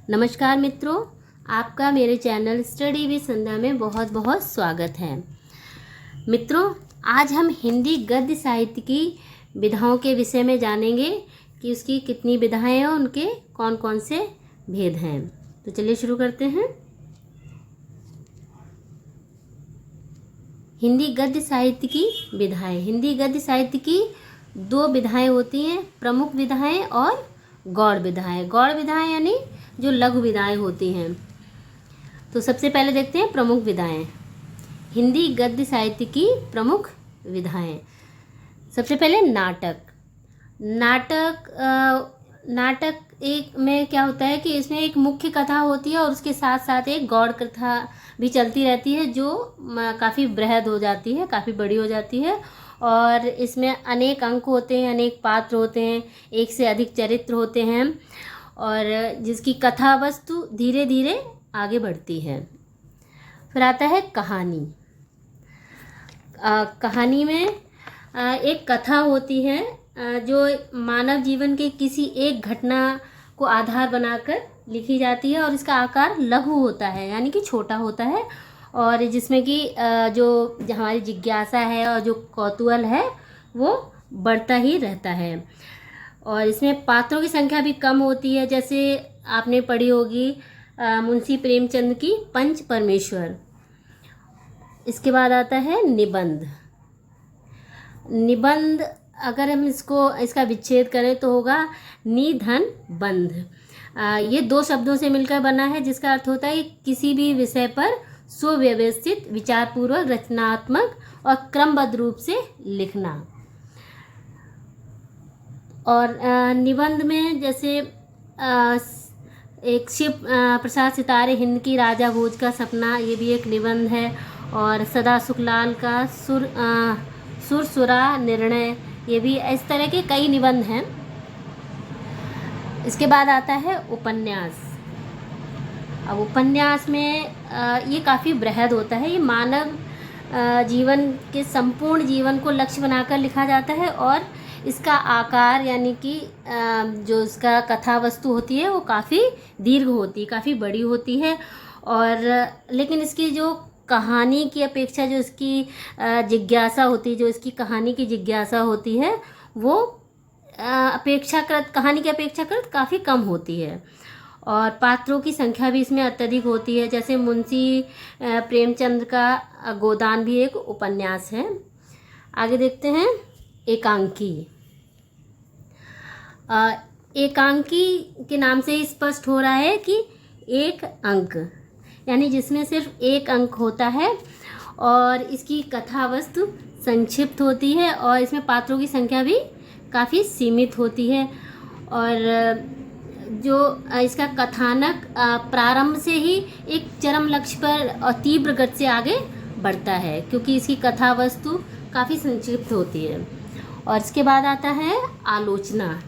नमस्कार मित्रों, आपका मेरे चैनल स्टडी विद संध्या में बहुत बहुत स्वागत है। मित्रों, आज हम हिंदी गद्य साहित्य की विधाओं के विषय में जानेंगे कि उसकी कितनी विधाएं हैं, उनके कौन कौन से भेद हैं। तो चलिए शुरू करते हैं। हिंदी गद्य साहित्य की विधाएं। हिंदी गद्य साहित्य की दो विधाएं होती हैं, प्रमुख विधाएं और गौड़ विधाएं। गौड़ विधाएं यानी जो लघु विधाएं होती हैं। तो सबसे पहले देखते हैं प्रमुख विधाएं। हिंदी गद्य साहित्य की प्रमुख विधाएं। सबसे पहले नाटक। नाटक एक में क्या होता है कि इसमें एक मुख्य कथा होती है और उसके साथ साथ एक गौड़ कथा भी चलती रहती है, जो काफ़ी बृहद हो जाती है, काफ़ी बड़ी हो जाती है। और इसमें अनेक अंक होते हैं, अनेक पात्र होते हैं, एक से अधिक चरित्र होते हैं और जिसकी कथा वस्तु धीरे धीरे आगे बढ़ती है। फिर आता है कहानी। कहानी में एक कथा होती है जो मानव जीवन के किसी एक घटना को आधार बनाकर लिखी जाती है और इसका आकार लघु होता है, यानी कि छोटा होता है, और जिसमें कि जो हमारी जिज्ञासा है और जो कौतूहल है वो बढ़ता ही रहता है। और इसमें पात्रों की संख्या भी कम होती है, जैसे आपने पढ़ी होगी मुंशी प्रेमचंद की पंच परमेश्वर। इसके बाद आता है निबंध। निबंध अगर हम इसका विच्छेद करें तो होगा निधन बंध। ये दो शब्दों से मिलकर बना है, जिसका अर्थ होता है कि किसी भी विषय पर सुव्यवस्थित, विचारपूर्वक, रचनात्मक और क्रमबद्ध रूप से लिखना। और निबंध में जैसे एक शिव प्रसाद सितारे हिंद की राजा भोज का सपना, ये भी एक निबंध है। और सदा सुखलाल का सुरसुरा निर्णय, ये भी, इस तरह के कई निबंध हैं। इसके बाद आता है उपन्यास। अब उपन्यास में ये काफ़ी बृहद होता है। ये मानव जीवन के संपूर्ण जीवन को लक्ष्य बनाकर लिखा जाता है और इसका आकार यानी कि जो इसका कथा वस्तु होती है वो काफ़ी दीर्घ होती है, काफ़ी बड़ी होती है। और लेकिन इसकी जो कहानी की अपेक्षा जो इसकी जिज्ञासा होती है, जो इसकी कहानी की जिज्ञासा होती है, वो कहानी की अपेक्षाकृत काफ़ी कम होती है। और पात्रों की संख्या भी इसमें अत्यधिक होती है, जैसे मुंशी प्रेमचंद का गोदान भी एक उपन्यास है। आगे देखते हैं एकांकी। एकांकी के नाम से ही स्पष्ट हो रहा है कि एक अंक, यानी जिसमें सिर्फ एक अंक होता है और इसकी कथा वस्तु संक्षिप्त होती है और इसमें पात्रों की संख्या भी काफ़ी सीमित होती है। और जो इसका कथानक प्रारंभ से ही एक चरम लक्ष्य पर और तीव्र गति से आगे बढ़ता है, क्योंकि इसकी कथा वस्तु काफ़ी संक्षिप्त होती है। और इसके बाद आता है आलोचना।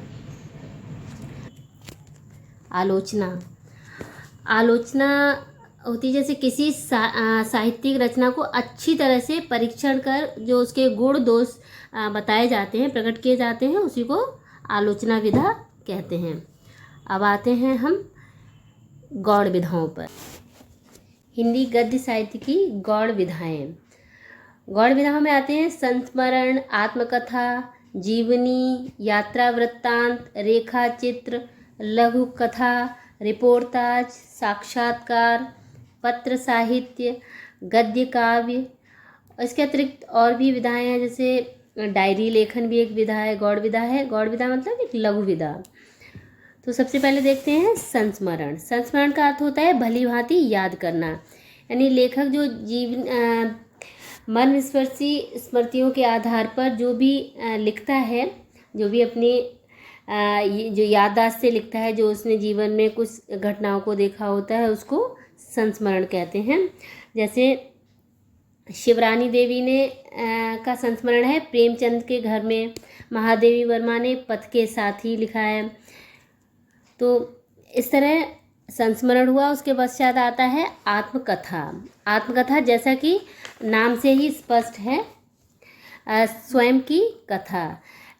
आलोचना होती है जैसे किसी साहित्यिक रचना को अच्छी तरह से परीक्षण कर जो उसके गुण दोष बताए जाते हैं, प्रकट किए जाते हैं, उसी को आलोचना विधा कहते हैं। अब आते हैं हम गौड़ विधाओं पर। हिंदी गद्य साहित्य की गौड़ विधाएं। गौड़ विधाओं में आते हैं संस्मरण, आत्मकथा, जीवनी, यात्रा वृत्तांत, रेखा चित्र, लघु कथा, रिपोर्टाज, साक्षात्कार, पत्र साहित्य, गद्य काव्य। इसके अतिरिक्त और भी विधाएं हैं, जैसे डायरी लेखन भी एक विधा है, गौड़ विधा है। गौड़ विधा मतलब एक लघु विधा। तो सबसे पहले देखते हैं संस्मरण। संस्मरण का अर्थ होता है भली भांति याद करना, यानी लेखक जो मन स्पर्शी स्मृतियों के आधार पर जो भी लिखता है, जो भी अपनी जो याददाश्त से लिखता है, जो उसने जीवन में कुछ घटनाओं को देखा होता है, उसको संस्मरण कहते हैं। जैसे शिवरानी देवी ने का संस्मरण है प्रेमचंद के घर में। महादेवी वर्मा ने पथ के साथी लिखा है। तो इस तरह संस्मरण हुआ। उसके पश्चात आता है आत्मकथा। आत्मकथा जैसा कि नाम से ही स्पष्ट है, स्वयं की कथा।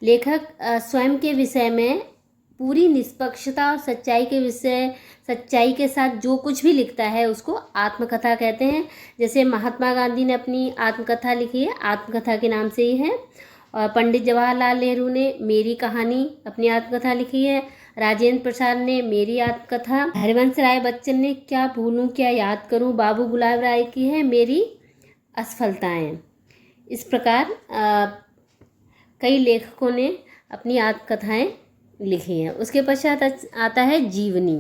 लेखक स्वयं के विषय में पूरी निष्पक्षता और सच्चाई के साथ जो कुछ भी लिखता है उसको आत्मकथा कहते हैं। जैसे महात्मा गांधी ने अपनी आत्मकथा लिखी है, आत्मकथा के नाम से ही है। और पंडित जवाहरलाल नेहरू ने मेरी कहानी अपनी आत्मकथा लिखी है। राजेंद्र प्रसाद ने मेरी आत्मकथा। हरिवंश राय बच्चन ने क्या भूलूं क्या याद करूं। बाबू गुलाब राय की है मेरी असफलताएं। इस प्रकार कई लेखकों ने अपनी आत्मकथाएं लिखी हैं। उसके पश्चात आता है जीवनी।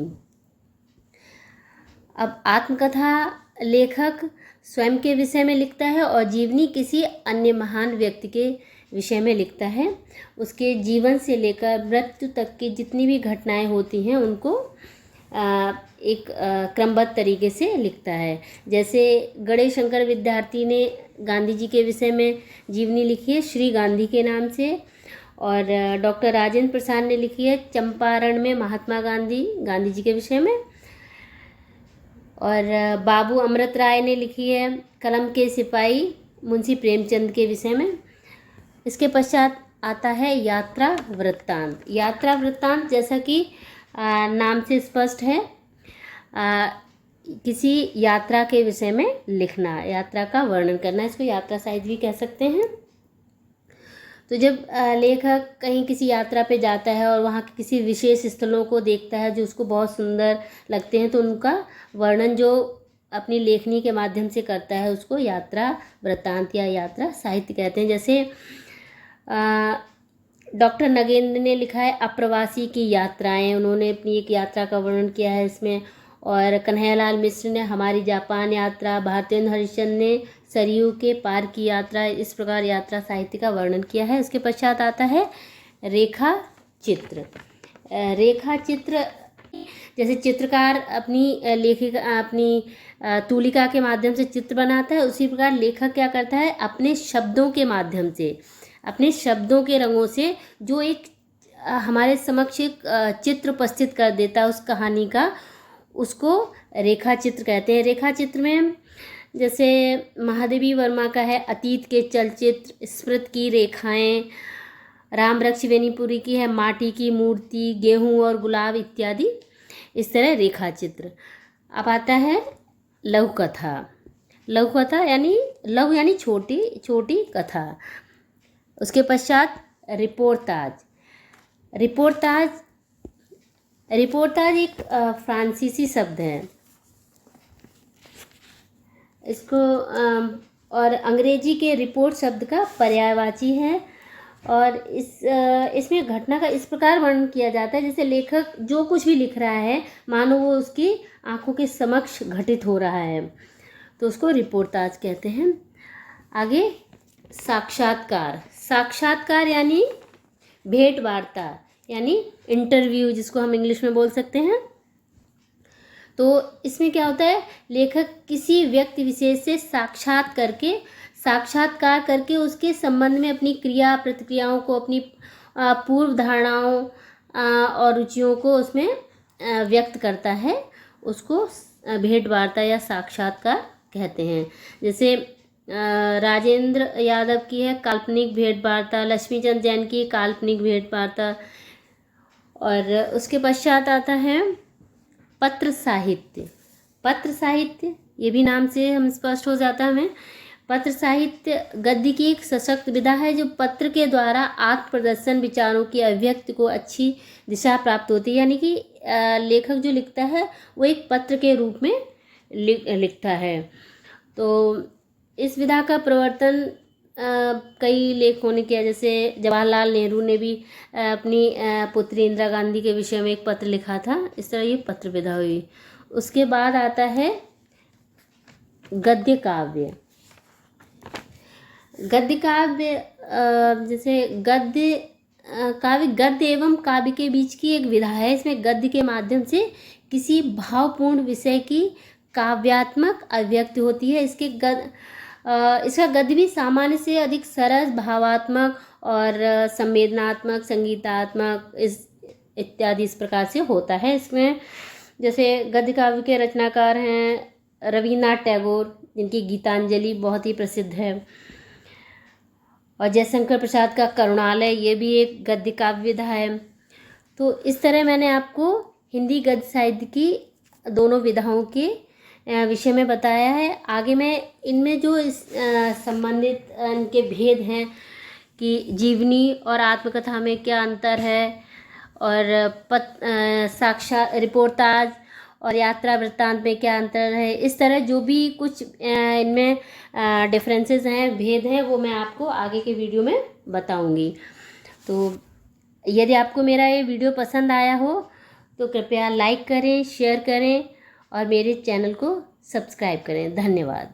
अब आत्मकथा लेखक स्वयं के विषय में लिखता है और जीवनी किसी अन्य महान व्यक्ति के विषय में लिखता है। उसके जीवन से लेकर मृत्यु तक की जितनी भी घटनाएं होती हैं उनको एक क्रमबद्ध तरीके से लिखता है। जैसे गणेश शंकर विद्यार्थी ने गांधी जी के विषय में जीवनी लिखी है श्री गांधी के नाम से। और डॉक्टर राजेंद्र प्रसाद ने लिखी है चंपारण में महात्मा गांधी, गांधी जी के विषय में। और बाबू अमृत राय ने लिखी है कलम के सिपाही, मुंशी प्रेमचंद के विषय में। इसके पश्चात आता है यात्रा वृत्तांत। यात्रा वृत्तांत जैसा कि नाम से स्पष्ट है, किसी यात्रा के विषय में लिखना, यात्रा का वर्णन करना, इसको यात्रा साहित्य भी कह सकते हैं। तो जब लेखक कहीं किसी यात्रा पे जाता है और वहाँ के किसी विशेष स्थलों को देखता है जो उसको बहुत सुंदर लगते हैं, तो उनका वर्णन जो अपनी लेखनी के माध्यम से करता है उसको यात्रा वृत्तांत या यात्रा साहित्य कहते हैं। जैसे डॉक्टर नगेंद्र ने लिखा है अप्रवासी की यात्राएं, उन्होंने अपनी एक यात्रा का वर्णन किया है इसमें। और कन्हैयालाल मिश्र ने हमारी जापान यात्रा, भारतेंदु हरिश्चंद्र ने सरयू के पार की यात्रा, इस प्रकार यात्रा साहित्य का वर्णन किया है। उसके पश्चात आता है रेखा चित्र। रेखा चित्र जैसे चित्रकार अपनी लेखिका अपनी तूलिका के माध्यम से चित्र बनाता है, उसी प्रकार लेखक क्या करता है अपने शब्दों के माध्यम से, अपने शब्दों के रंगों से जो एक हमारे समक्ष एक चित्र उपस्थित कर देता है उस कहानी का, उसको रेखा चित्र कहते हैं। रेखा चित्र में जैसे महादेवी वर्मा का है अतीत के चलचित्र, स्मृति की रेखाएं, राम वृक्ष बेनीपुरी की है माटी की मूर्ति, गेहूं और गुलाब इत्यादि, इस तरह रेखा चित्र। अब आता है लघु कथा। लघु कथा यानी लघु यानी छोटी छोटी कथा। उसके पश्चात रिपोर्टाज। रिपोर्टाज एक फ्रांसीसी शब्द है, इसको और अंग्रेजी के रिपोर्ट शब्द का पर्यायवाची है। और इसमें घटना का इस प्रकार वर्णन किया जाता है जैसे लेखक जो कुछ भी लिख रहा है मानो वो उसकी आंखों के समक्ष घटित हो रहा है, तो उसको रिपोर्टाज कहते हैं। आगे साक्षात्कार। साक्षात्कार यानी भेंट वार्ता यानी इंटरव्यू, जिसको हम इंग्लिश में बोल सकते हैं। तो इसमें क्या होता है, लेखक किसी व्यक्ति विशेष से साक्षात्कार करके उसके संबंध में अपनी क्रिया प्रतिक्रियाओं को, अपनी पूर्व धारणाओं और रुचियों को उसमें व्यक्त करता है, उसको भेंट वार्ता या साक्षात्कार कहते हैं। जैसे राजेंद्र यादव की है काल्पनिक भेंट वार्ता, लक्ष्मीचंद जैन की काल्पनिक भेंट वार्ता। और उसके पश्चात आता है पत्र साहित्य। पत्र साहित्य ये भी नाम से हम स्पष्ट हो जाता है हमें। पत्र साहित्य गद्य की एक सशक्त विधा है जो पत्र के द्वारा आत्म प्रदर्शन विचारों की अभिव्यक्ति को अच्छी दिशा प्राप्त होती है। यानी कि लेखक जो लिखता है वो एक पत्र के रूप में लिखता है। तो इस विधा का प्रवर्तन कई लेखकों ने किया। जैसे जवाहरलाल नेहरू ने भी अपनी पुत्री इंदिरा गांधी के विषय में एक पत्र लिखा था। इस तरह ये पत्र विधा हुई। उसके बाद आता है गद्य काव्य। गद्य काव्य जैसे गद्य एवं काव्य के बीच की एक विधा है। इसमें गद्य के माध्यम से किसी भावपूर्ण विषय की काव्यात्मक अभिव्यक्ति होती है। इसका गद्य भी सामान्य से अधिक सरस, भावात्मक और संवेदनात्मक, संगीतात्मक इत्यादि इस प्रकार से होता है। इसमें जैसे गद्य काव्य के रचनाकार हैं रवीन्द्रनाथ टैगोर, जिनकी गीतांजलि बहुत ही प्रसिद्ध है। और जयशंकर प्रसाद का करुणालय ये भी एक गद्य काव्य विधा है। तो इस तरह मैंने आपको हिंदी गद्य साहित्य की दोनों विधाओं के विषय में बताया है। आगे मैं इनमें जो संबंधित इनके भेद हैं कि जीवनी और आत्मकथा में क्या अंतर है, और साक्षात रिपोर्टाज और यात्रा वृत्तांत में क्या अंतर है, इस तरह जो भी कुछ इनमें डिफरेंसेस हैं, भेद हैं, वो मैं आपको आगे के वीडियो में बताऊंगी। तो यदि आपको मेरा ये वीडियो पसंद आया हो तो कृपया लाइक करें, शेयर करें और मेरे चैनल को सब्सक्राइब करें। धन्यवाद।